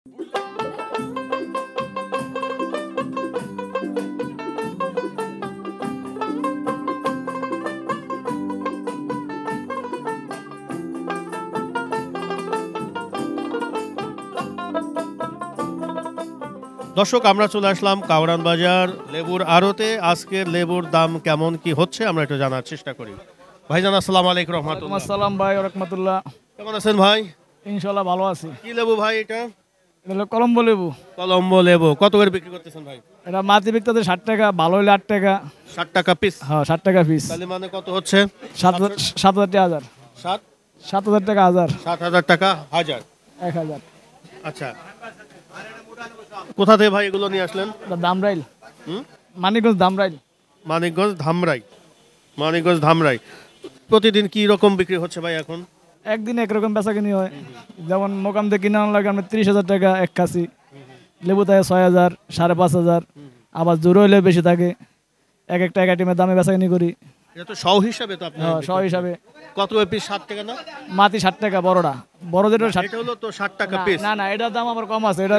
দর্শক, আমরা চলে আসলাম কাউরান বাজার লেবুর আড়তে। আজকের লেবুর দাম কেমন কি হচ্ছে আমরা একটু জানার চেষ্টা করি। ভাইজান, আসসালামু আলাইকুম রহমতুল্লাহ। আসসালাম ভাই রাহমাতুল্লাহ। কেমন আছেন ভাই? ইনশাআল্লাহ ভালো আছি। কি লেবু ভাই এটা? এটা হলো কলম্বো লেবু। কলম্বো লেবু। কত করে বিক্রি করতেছেন ভাই? এটা মাটি বিক্রিতে 60 টাকা, ভালো হলে 8 টাকা। 60 টাকা পিস? হ্যাঁ 60 টাকা পিস। তাহলে মানে কত হচ্ছে? 7,000 টাকা হাজার। 7,000 টাকা হাজার। 7,000 টাকা হাজার। 1,000। আচ্ছা, কোথা থেকে ভাই এগুলো নিয়ে আসলেন? এটা দামরাইল। মানিকগঞ্জ দামরাইল। মানিকগঞ্জ ধামরাই। মানিকগঞ্জ ধামরাই। প্রতিদিন কি রকম বিক্রি হচ্ছে ভাই এখন? একদিন একরকম বেচা কিনি হয়। যেমন মোকাম থেকে কিনে আনা লাগে আমরা 30,000 টাকা এক কাছি। লেবু থাকে 6,000, 5,500। আবার জোর হইলে বেশি থাকে। এক একটা এক আইটেমের দামে বেচা কিনি করি। এটা তো শ হিসাবে তো আপনি? হ্যাঁ শ হিসাবে। কত পিস? 60 টাকা না? মাটি 60 টাকা বড়টা। বড় যেটা 60। এটা হলো তো 60 টাকা পিস। না না, এটার দাম আবার কম আছে। এটা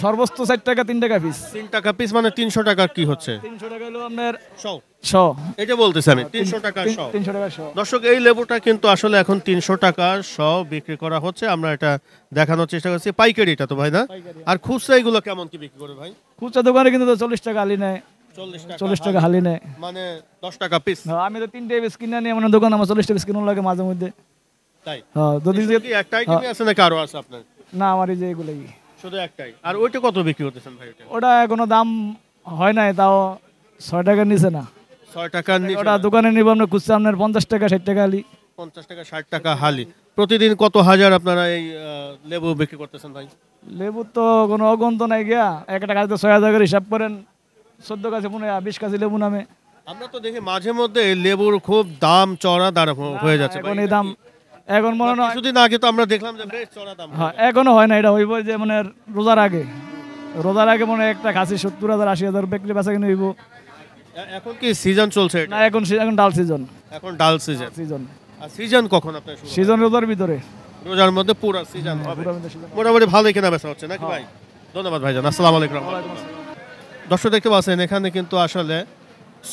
সর্বোচ্চ 4 টাকা 3 টাকা পিস। 3 টাকা পিস মানে 300 টাকা কি হচ্ছে? 300 টাকা হলো আপনার শ। এটা বলতেছি আমি 300 টাকা শ। 300 টাকা শ। দর্শক, এই লেবুটা কিন্তু আসলে এখন 300 টাকা শ বিক্রি করা হচ্ছে। আমরা এটা দেখানোর চেষ্টা করছি। পাইকারি এটা তো ভাই না? আর খুচরা এগুলো কেমন কি বিক্রি করে ভাই? খুচরা দোকানে কিন্তু 40 টাকা হালি নেয়। 40 টাকা হালি নেয়, মানে 10 টাকা পিস। আমি তো 3টে পিস কিনে নিয়ে মানে দোকান আমার 40 পিস কিনুন লাগে মাঝে মধ্যে। তাই? হ্যাঁ যদি কি একটা আইটেমই আছে নাকি আরো আছে আপনার? না, আমার এই যে এগুলাই শুধু একটাই। আর ওইটা কত বিক্রি করতেছেন ভাই? ওটা কোনো দাম হয় নাই, তাও 6 টাকার নিচে না। 6 টাকার নিচে? ওটা দোকানে নিব আপনার খুচরা আপনার 50 টাকা 60 টাকা হালি। 50 টাকা 60 টাকা হালি। প্রতিদিন কত হাজার আপনারা এই লেবু বিক্রি করতেছেন ভাই? লেবু তো কোনো অগন্ত নাই গিয়া, একটা গাছে 6,000 করে হিসাব করেন, 14 গাছে 20 গাছে লেবু নামে। আমরা তো দেখি মাঝে মধ্যে লেবুর খুব দাম চড়া দাঁড় হয়ে যাচ্ছে। এখন এই দাম এখন মনে হয় কিছুদিন আগে তো আমরা দেখলাম যে বেশ চড়া দাম। হ্যাঁ এখনো হয় না, এটা হইব যে মানে রোজার আগে মনে হয় একটা খাসি 70,000 80,000 বিক্রি বেচা কিনে হইব। এখন কি সিজন চলছে এটা? না, এখন ডাল সিজন। এখন ডাল সিজন। আর সিজন কখন আপনার শুরু? সিজন রোজার ভিতরে। রোজার মধ্যে পুরো সিজন হবে। সিজন। মোটামুটি ভালোই কেনা বেচা হচ্ছে নাকি ভাই? ধন্যবাদ ভাইজান। আসসালামু আলাইকুম। দর্শক, দেখতে পাচ্ছেন এখানে কিন্তু আসলে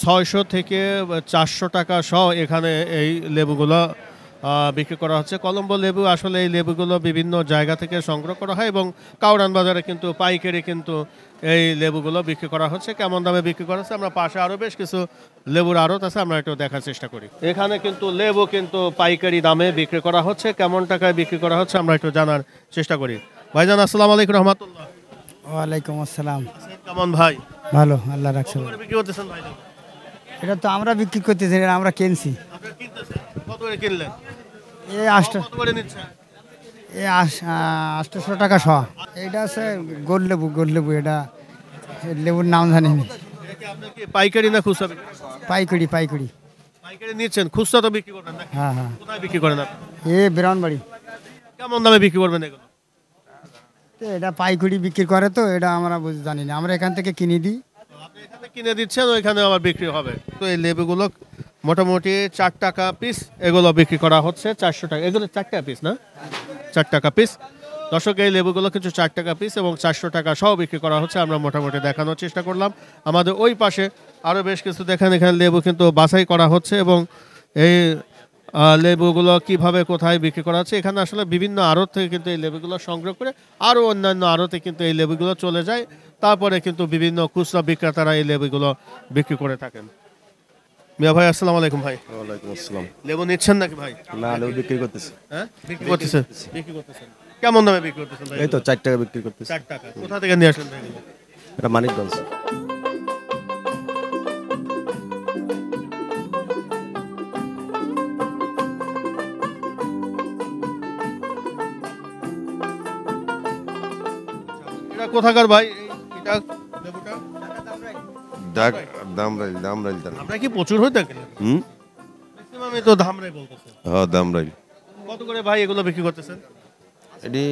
600 থেকে 400 টাকা সহ এখানে এই লেবুগুলো বিক্রি করা হচ্ছে। কলম্বো লেবু আসলে এই লেবুগুলো বিভিন্ন জায়গা থেকে সংগ্রহ করা হয় এবং কাউরান বাজারে কিন্তু পাইকারি কিন্তু এই লেবুগুলো বিক্রি করা হচ্ছে। কেমন দামে বিক্রি করা হচ্ছে আমরা পাশে আরও বেশ কিছু লেবুর আড়ত আছে, আমরা একটু দেখার চেষ্টা করি। এখানে কিন্তু লেবু কিন্তু পাইকারি দামে বিক্রি করা হচ্ছে। কেমন টাকায় বিক্রি করা হচ্ছে আমরা একটু জানার চেষ্টা করি। ভাইজান, আসসালামু আলাইকুম রহমতুল্লাহ। ওয়ালাইকুম আসসালাম। কেমন ভাই? ভালো, আল্লাহ রাখছে। বিক্রি করতেছেন ভাই? এটা তো আমরা বিক্রি করতেছি, এটা আমরা কিনছি। আপনারা কিনতেছেন? কত করে কিনলেন? এই 800 টাকা শ। এটা আছে গোল লেবু। এটা লেবুর নাম জানি না। আপনার কি পাইকারি না খুচরা? পাইকারি। পাইকারি নিচ্ছেন, খুচরা তো বিক্রি করবেন না? হ্যাঁ। কোথায় বিক্রি করেন আপনি? ব্রাউনবাড়ি। কেমন দামে বিক্রি করবেন এগুলো? এটা পাইকারি বিক্রি করে, তো এটা আমরা জানি না, আমরা এখান থেকে কিনে দিই। আপনি এখানে কিনে দিচ্ছেন, ওইখানে আবার বিক্রি হবে। তো এই লেবুগুলো মোটামুটি 4 টাকা পিস এগুলো বিক্রি করা হচ্ছে। 400 টাকা এগুলো 4 টাকা পিস না? 4 টাকা পিস। দর্শক, এই লেবুগুলো কিছু 4 টাকা পিস এবং 400 টাকা সহ বিক্রি করা হচ্ছে। আমরা মোটামুটি দেখানোর চেষ্টা করলাম। আমাদের ওই পাশে আরও বেশ কিছু দেখেন, এখানে লেবু কিন্তু বাছাই করা হচ্ছে এবং এই লেবুগুলো কিভাবে কোথায় বিক্রি করা হচ্ছে। এখানে আসলে বিভিন্ন আড়ত থেকে কিন্তু এই লেবুগুলো সংগ্রহ করে আরও অন্যান্য আড়তে কিন্তু এই লেবুগুলো চলে যায়। তারপরে কিন্তু বিভিন্ন খুচরা বিক্রেতারা এই লেবুগুলো বিক্রি করে থাকেন। মিয়া ভাই, আসসালামু আলাইকুম ভাই। ওয়ালাইকুম আসসালাম। লেবু নিচ্ছেন নাকি ভাই? না, লেবু বিক্রি করতেছি। হ্যাঁ, বিক্রি করতেছেন। কেমন দামে বিক্রি করতেছেন ভাই? এই তো 4 টাকা বিক্রি করতেছি। 4 টাকা। কোথা থেকে নিয়ে আসেন ভাই? এটা মানিকগঞ্জ। এটা কোথাকার ভাই? এটা লেবুটা দামরাইল। আমরা কি প্রচুর হয়ে থাকে? ম্যাক্সিমাম তো ধামরাই বলতেছে। হ্যাঁ, দামরাইল। কত করে ভাই এগুলো বিক্রি করতেছেন? এটি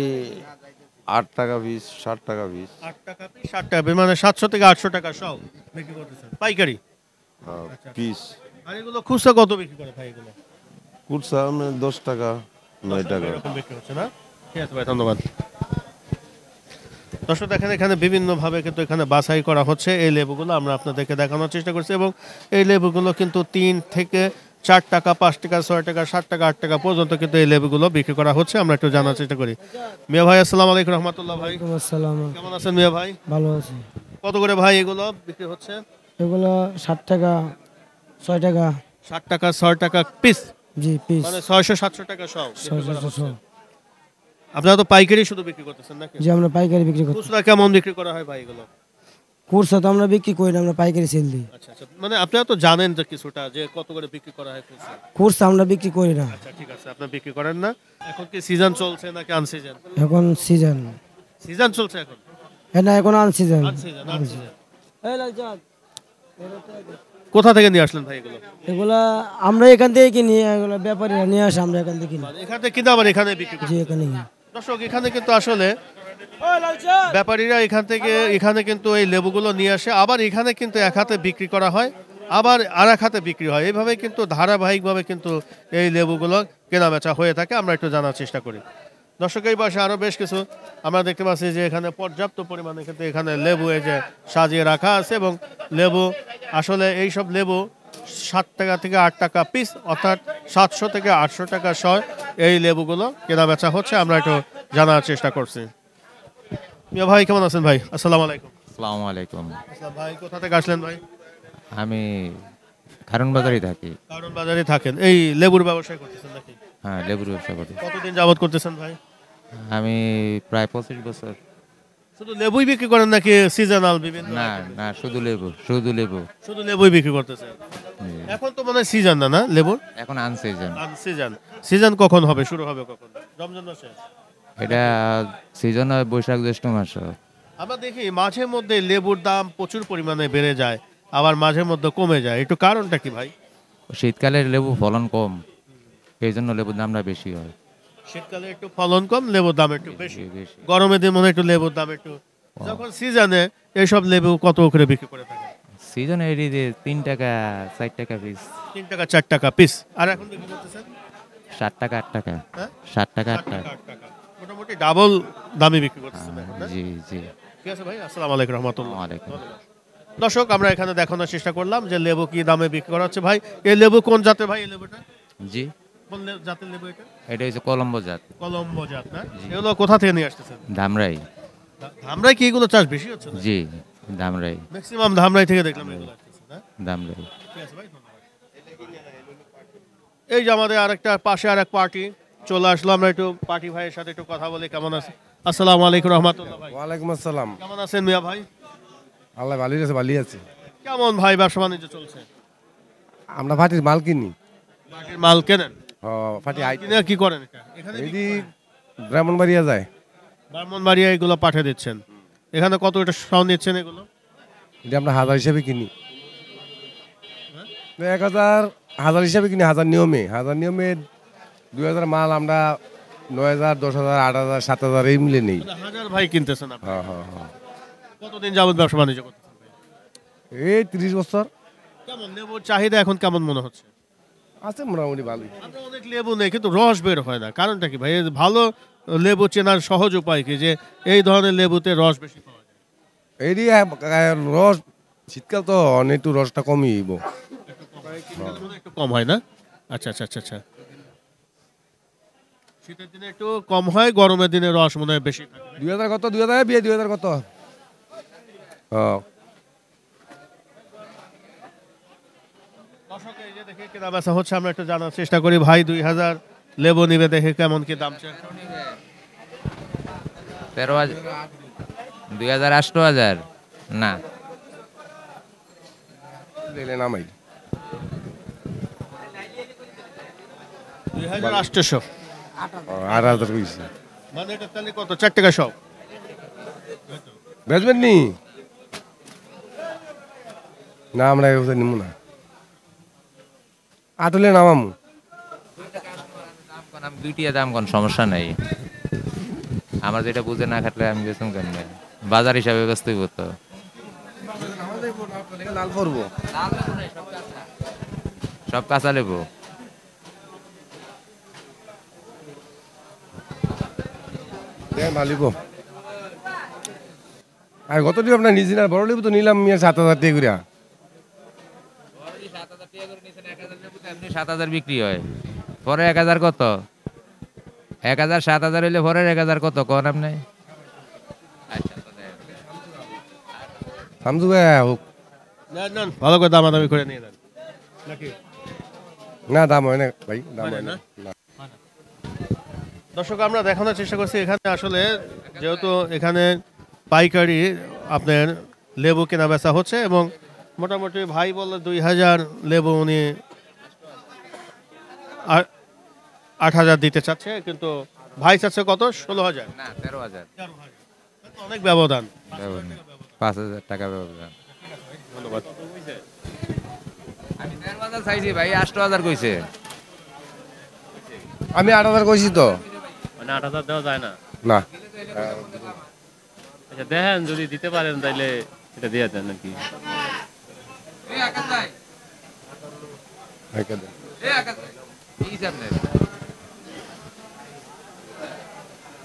8 টাকা পিস, 60 টাকা পিস। 8 টাকা পিস, 60 টাকা পিস, মানে 700 থেকে 800 টাকা সব বিক্রি করতেছেন পাইকারি পিস। আর এগুলো খুচরা কত বিক্রি করে ভাই? এগুলো খুচরা 10 টাকা, 9 টাকা এরকম বিক্রি হচ্ছে না? ঠিক আছে ভাই, ধন্যবাদ। দর্শক দেখেন এখানে বিভিন্নভাবে কিন্তু এখানে বাছাই করা হচ্ছে এই লেবুগুলো আমরা আপনাদেরকে দেখানোর চেষ্টা করছি এবং এই লেবুগুলো কিন্তু 3 থেকে 4 টাকা 5 টাকা 6 টাকা 7 টাকা 8 টাকা পর্যন্ত কিন্তু এই লেবুগুলো বিক্রি করা হচ্ছে আমরা একটু জানার চেষ্টা করি। মিয়া ভাই আসসালামু আলাইকুম রহমতুল্লাহ ভাই, আসসালাম, কেমন আছেন মিয়া ভাই? ভালো আছি। কত করে ভাই এগুলো বিক্রি হচ্ছে? এগুলো 60 টাকা, 6 টাকা, 60 টাকা 6 টাকা পিস, জি পিস, মানে 600-700 টাকা সব বিক্রি করা 600। হচ্ছে। আপনারা তো পাইকারি শুধু বিক্রি করতেছেন নাকি? যে আমরা পাইকারি বিক্রি করি। খুচরা কেমন বিক্রি করা হয় ভাই এগুলো? খুচরা তো আমরা বিক্রি করি না, আমরা পাইকারি সেল দিই। আচ্ছা আচ্ছা, মানে আপনারা তো জানেন যে কিছুটা যে কত করে বিক্রি করা হয় খুচরা। খুচরা আমরা বিক্রি করি না, আচ্ছা ঠিক আছে, আপনি বিক্রি করেন না। এখন কি সিজন চলছে নাকি আনসিজন? এখন সিজন। সিজন চলছে এখন। হ্যাঁ না, এখন আনসিজন। আনসিজন। কোথা থেকে নিয়ে আসলেন ভাই এগুলো? এগুলা আমরা এখান থেকে কিনি, এগুলো ব্যাপারীরা নিয়ে আসে, আমরা এখান থেকে কিনি। মানে এখান থেকে কিনে আবার এখানে বিক্রি করেন? জি এখানে কিনি। দর্শক এখানে কিন্তু আসলে ব্যাপারীরা এখানে কিন্তু এই লেবুগুলো নিয়ে আসে, আবার এখানে কিন্তু এক হাতে বিক্রি করা হয়, আবার আর এক হাতে বিক্রি হয়। এইভাবে কিন্তু ধারাবাহিকভাবে কিন্তু এই লেবুগুলো কেনা বেচা হয়ে থাকে। আমরা একটু জানার চেষ্টা করি। দর্শক এই পাশে আরও বেশ কিছু আমরা দেখতে পাচ্ছি যে এখানে পর্যাপ্ত পরিমাণে কিন্তু এখানে লেবু এই যে সাজিয়ে রাখা আছে এবং লেবু আসলে এই সব লেবু 7 টাকা থেকে 8 টাকা পিস, অর্থাৎ 700 থেকে 800 টাকা সহ এই লেবুগুলো কেনা বেচা হচ্ছে। আমরা একটু জানার চেষ্টা করছি। মিয়া ভাই কেমন আছেন ভাই? আসসালামু আলাইকুম। আসসালামু আলাইকুম। আচ্ছা ভাই, কোথা থেকে আসলেন ভাই? আমি কারণ বাজারে থাকি। কারণ বাজারে থাকেন, এই লেবুর ব্যবসা করতেছেন নাকি? হ্যাঁ, লেবুর ব্যবসা করি। কতদিন যাবত করতেছেন ভাই? আমি প্রায় 25 বছর। শুধু লেবুই বিক্রি করেন নাকি সিজনাল বিভিন্ন? না না, শুধু লেবু, শুধু লেবু। শুধু লেবুই বিক্রি করতেছেন। জি। এখন তো মানে সিজন না, না লেবুর? এখন আনসিজন। সিজন। সিজন কখন হবে, শুরু হবে কখন? রমজান মাসে? এটা সিজন হয় বৈশাখ জ্যৈষ্ঠ মাস। আমরা দেখি মাঝে মধ্যে লেবুর দাম প্রচুর পরিমাণে বেড়ে যায়, আবার মাঝে মধ্যে কমে যায়, একটু কারণটা কি ভাই? শীতকালে লেবু ফলন কম, এই জন্য লেবুর দামটা বেশি হয়। শীতকালে একটু ফলন কম, লেবুর দাম একটু বেশি। বেশি। গরমের দিন মনে হয় একটু লেবুর দাম একটু। যখন সিজনে এইসব লেবু কত করে বিক্রি করে থাকে? সিজনে এটি 3 টাকা 4 টাকা পিস। 3 টাকা 4 টাকা পিস। আর এখন বিক্রি করতেছেন 7 টাকা 8 টাকা। হ্যাঁ? 7 টাকা 8 8 টাকা টাকা। 8 টাকা। মোটামুটি ডাবল দামে বিক্রি করতেছেন এখন, না? জি জি। ঠিক আছে ভাই, আসসালামু আলাইকুম রহমতুল্লাহ। ওয়ালাইকুম। দর্শক আমরা এখানে দেখানোর চেষ্টা করলাম যে লেবু কি দামে বিক্রি করা হচ্ছে। ভাই এই লেবু কোন জাতের ভাই? এই লেবুটা জি, কোন জাতের লেবু এটা? এটা হচ্ছে কলম্বো জাত। কলম্বো জাত, না? এগুলো কোথা থেকে নিয়ে আসতেছেন? ধামরাই। ধামরাই কি এগুলো চাষ বেশি হচ্ছে না? জি, ধামরাই। ম্যাক্সিমাম ধামরাই থেকে দেখলাম এগুলো আসতেছে, না? ধামরাই। ঠিক আছে ভাই, ধন্যবাদ। এই যে আমাদের আরেকটা পাশে আরেক পার্টি চলে আসলো, আমরা একটু পার্টি ভাইয়ের সাথে একটু কথা বলি। কেমন আছে? আসসালামু আলাইকুম রহমতুল্লাহ ভাই, ওয়ালাইকুম আসসালাম। কেমন আছেন মিয়া ভাই? আল্লাহ ভালোই আছে, ভালোই আছে। কেমন ভাই ব্যবসা বাণিজ্য চলছে? আমরা ফাটির মাল কিনি। পার্টির মাল কেনেন? ফাটি কিনে কি করেন এটা? এখানে এই ব্রাহ্মণবাড়িয়া যায়। ব্রাহ্মণবাড়িয়া এগুলো পাঠিয়ে দিচ্ছেন। এখানে কত এটা সহ নিচ্ছেন এগুলো? এটা আমরা হাজার হিসাবে কিনি। 1000 হাজার হিসাবে কিনি, হাজার নিয়মে। 2000 মাল আমরা 9000, 10000, 8000, 7000 এই মিলে নেই। মানে হাজার ভাই কিনতেছেন আপনি? হ্যাঁ। কতদিন যাবত ব্যবসা বাণিজ্য করতেছেন ভাই? এই 30 বছর কেমন লেবুর চাহিদা এখন কেমন মনে হচ্ছে? আছে মোটামুটি ভালোই। আপনার অনেক লেবু নেই কিন্তু রস বের হয় না, কারণটা কি ভাই? এই ভালো লেবু চেনার সহজ উপায় কি যে এই ধরনের লেবুতে রস বেশি পাওয়া যায়? এই রস শীতকাল তো একটু রসটা কমই হইব। একটু কম হয় না? আচ্ছা আচ্ছা আচ্ছা আচ্ছা, শীতের দিনে একটু কম হয়, গরমের দিনে রস মনে হয় বেশি থাকে। 2000 কত? 2000 বিয়ে 2000 কত? দর্শক এই যে দেখে কেনা বেচা হচ্ছে, আমরা একটু জানার চেষ্টা করি। ভাই 2000 লেবু নিবে, দেখে কেমন কি দাম চায়। 13,000, 2000, 8000 না। দিলে নামাই 2800, 8000 কইছি। মানে এটা তাহলে কত? 4 টাকা সব? বেচবেন নি? না আমরা এগুলো নিব না, আটলে নামামু। আমি 2 টিয়া দাম কোন সমস্যা নাই। আমার যেটা বুঝে না খাটলে আমি বেচুম কেমনে? বাজার হিসাবে ব্যস্ত হইব তো। লাল পড়বো। সব কাঁচা লেবু। মালিক আর গত দিন আপনার নিজে না বড় লেবু তো নিলাম 7,000 টাকা করে। 7,000 বিক্রি হয়, পরে 1,000 কত? 1,000 7,000 হইলে পরে 1,000 কত কন আপনি? সামজু ভাই হোক নেন নেন, ভালো করে দামাদামি করে নিয়ে নেন নাকি? না, দাম হয় না ভাই, দাম হয় না। না। দর্শক আমরা দেখানোর চেষ্টা করছি এখানে আসলে যেহেতু এখানে পাইকারি আপনার লেবু কেনা বেচা হচ্ছে এবং মোটামুটি ভাই বললে 2,000 লেবু উনি 8,000 দিতে চাচ্ছে, কিন্তু ভাই চাচ্ছে কত? 16,000। না 13,000, অনেক ব্যবধান। 5,000 টাকা ব্যবধান। ধন্যবাদ। আমি 13,000 চাইছি, ভাই 8,000 কইছে। আমি 8,000 কইছি তো। মানে 8,000 দেওয়া যায় না? না, আচ্ছা দেখেন যদি দিতে পারেন তাইলে এটা দিয়ে দেন নাকি?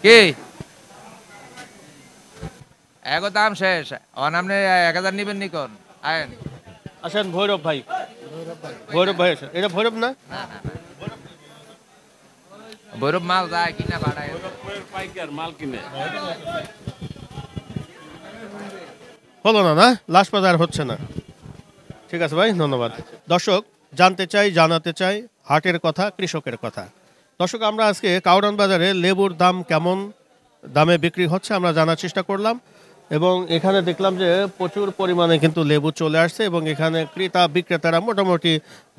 কি এগো দাম শেষ, অন আপনি 1,000 নিবেন নি কোন? আয়েন। আসেন ভৈরব ভাই, ভৈরব ভাই আসেন। এটা ভৈরব না? ভৈরব মাল যায় কিনা বাড়ায়। পাইকার মাল কিনে। হলো না, না লাস্ট বাজার হচ্ছে না। ঠিক আছে ভাই, ধন্যবাদ। দর্শক জানতে চাই, জানাতে চাই হাটের কথা, কৃষকের কথা। দর্শক আমরা আজকে কাউরান বাজারে লেবুর দাম কেমন দামে বিক্রি হচ্ছে আমরা জানার চেষ্টা করলাম এবং এখানে দেখলাম যে প্রচুর পরিমাণে কিন্তু লেবু চলে আসছে এবং এখানে ক্রেতা বিক্রেতারা মোটামুটি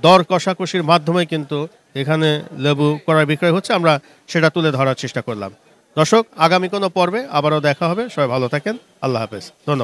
দর কষাকষির মাধ্যমে কিন্তু এখানে লেবু ক্রয় বিক্রয় হচ্ছে, আমরা সেটা তুলে ধরার চেষ্টা করলাম। দর্শক আগামী কোনো পর্বে আবারও দেখা হবে, সবাই ভালো থাকেন, আল্লাহ হাফেজ, ধন্যবাদ।